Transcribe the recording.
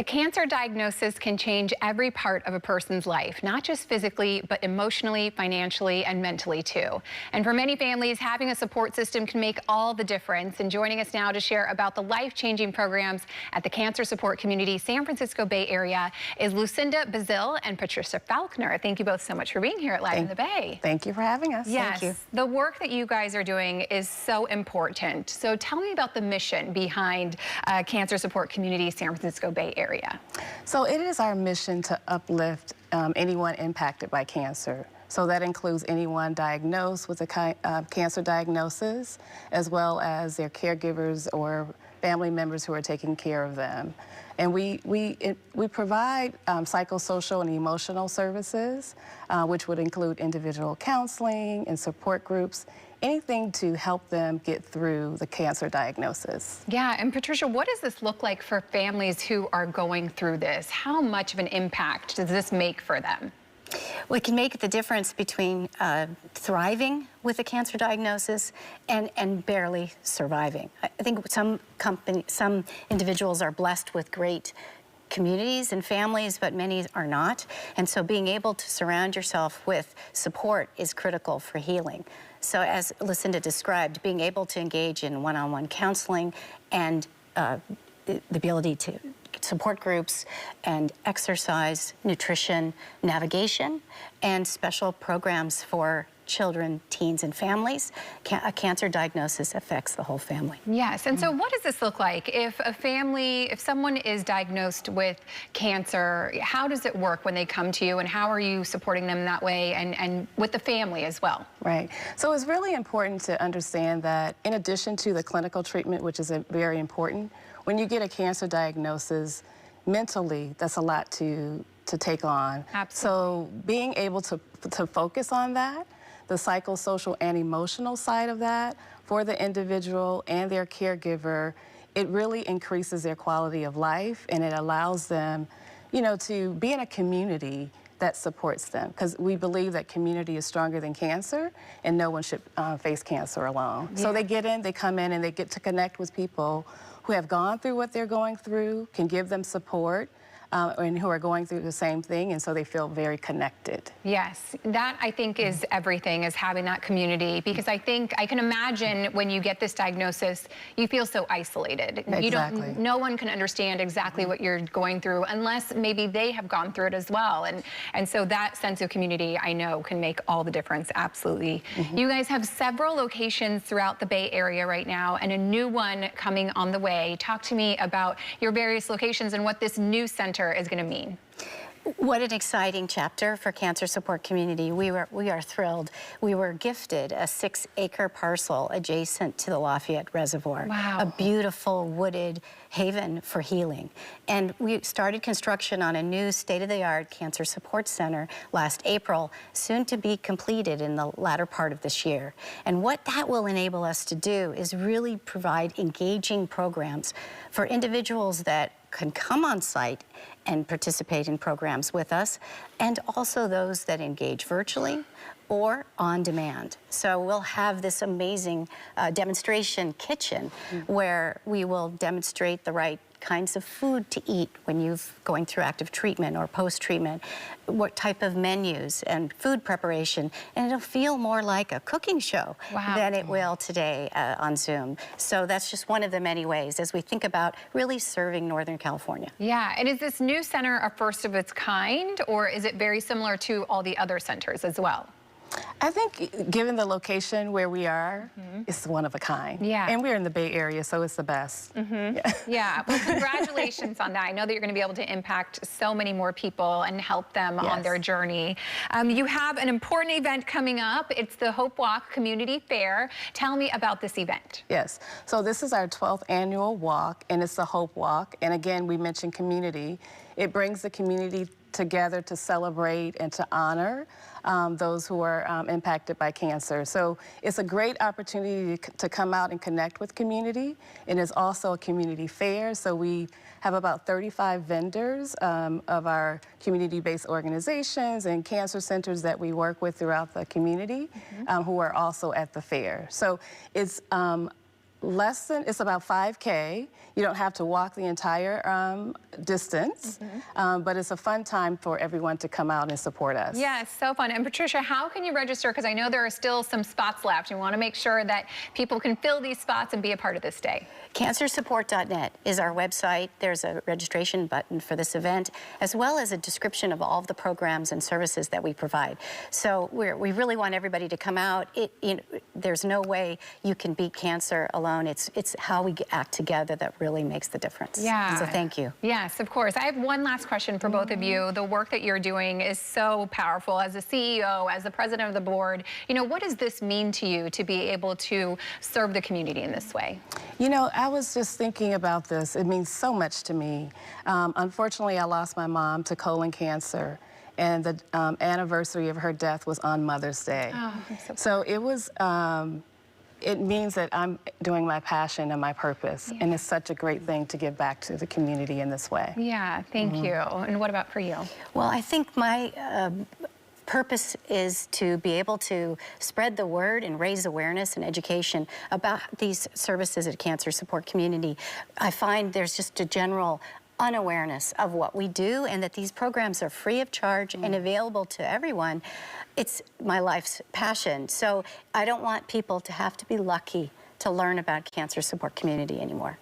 cancer diagnosis can change every part of a person's life, not just physically, but emotionally, financially, and mentally too. And for many families, having a support system can make all the difference. And joining us now to share about the life-changing programs at the Cancer Support Community San Francisco Bay Area is Lucinda Bazile and Patricia Falconer. Thank you both so much for being here at Live in the Bay. Thank you for having us. Yes, Thank you. The work that you guys are doing is so important. So tell me about the mission behind Cancer Support Community San Francisco Bay Area. So it is our mission to uplift anyone impacted by cancer. So that includes anyone diagnosed with a cancer diagnosis, as well as their caregivers or family members who are taking care of them. And we provide psychosocial and emotional services, which would include individual counseling and support groups, anything to help them get through the cancer diagnosis. Yeah, and Patricia, what does this look like for families who are going through this? How much of an impact does this make for them? Well, it can make the difference between thriving with a cancer diagnosis and barely surviving. I think some individuals are blessed with great communities and families, but many are not. And so being able to surround yourself with support is critical for healing. So as Lucinda described, being able to engage in one-on-one counseling and the ability to support groups and exercise, nutrition, navigation, and special programs for children, teens, and families. A cancer diagnosis affects the whole family. Yes, and so what does this look like? If someone is diagnosed with cancer, how does it work when they come to you, and how are you supporting them that way and with the family as well? Right. So it's really important to understand that in addition to the clinical treatment, which is very important, when you get a cancer diagnosis, mentally, that's a lot to take on. Absolutely. So being able to focus on that, the psychosocial and emotional side of that for the individual and their caregiver, it really increases their quality of life, and it allows them, you know, to be in a community that supports them, because we believe that community is stronger than cancer, and no one should face cancer alone. Yeah. So they get in, they come in, and they get to connect with people who have gone through what they're going through, can give them support, and who are going through the same thing, and so they feel very connected. Yes, that I think is everything, is having that community, because I can imagine when you get this diagnosis, you feel so isolated. Exactly. No one can understand exactly what you're going through unless maybe they have gone through it as well. And so that sense of community, I know, can make all the difference, absolutely. You guys have several locations throughout the Bay Area right now, and a new one coming on the way. Talk to me about your various locations and what this new center is going to mean. What an exciting chapter for Cancer Support Community. We are thrilled. We were gifted a 6-acre parcel adjacent to the Lafayette Reservoir. Wow. A beautiful wooded haven for healing. And we started construction on a new state-of-the-art cancer support center last April, soon to be completed in the latter part of this year. And what that will enable us to do is really provide engaging programs for individuals that can come on site and participate in programs with us, and also those that engage virtually or on demand. So we'll have this amazing demonstration kitchen where we will demonstrate the right kinds of food to eat when you're going through active treatment or post-treatment, what type of menus and food preparation, and it'll feel more like a cooking show than it will today on Zoom. So that's just one of the many ways as we think about really serving Northern California. Yeah, and is this new center a first of its kind, or is it very similar to all the other centers as well? I think given the location where we are, it's one of a kind. Yeah. And we're in the Bay Area, so it's the best. Yeah, well, congratulations on that. I know that you're going to be able to impact so many more people and help them on their journey. You have an important event coming up. It's the Hope Walk Community Fair. Tell me about this event. Yes, so this is our 12th annual walk, and it's the Hope Walk. And again, we mentioned community. It brings the community together to celebrate and to honor those who are impacted by cancer. So it's a great opportunity to come out and connect with community. And it's also a community fair. So we have about 35 vendors of our community-based organizations and cancer centers that we work with throughout the community who are also at the fair. So it's it's about 5K. You don't have to walk the entire distance, but it's a fun time for everyone to come out and support us. Yeah, it's so fun. And Patricia, how can you register? Because I know there are still some spots left. You want to make sure that people can fill these spots and be a part of this day. Cancersupport.net is our website. There's a registration button for this event, as well as a description of all of the programs and services that we provide. So we really want everybody to come out. There's no way you can beat cancer alone. It's how we act together that really makes the difference. Yeah. So thank you. Yes, of course. I have one last question for both of you. The work that you're doing is so powerful. As a CEO, as the president of the board, what does this mean to you to be able to serve the community in this way? I was just thinking about this. It means so much to me. Unfortunately, I lost my mom to colon cancer, and the anniversary of her death was on Mother's Day. Oh, I'm so So it was, it means that I'm doing my passion and my purpose, and it's such a great thing to give back to the community in this way. Yeah, thank you. And what about for you? Well, I think my purpose is to be able to spread the word and raise awareness and education about these services at Cancer Support Community. I find there's just a general unawareness of what we do, and that these programs are free of charge and available to everyone. It's my life's passion. So I don't want people to have to be lucky to learn about Cancer Support Community anymore.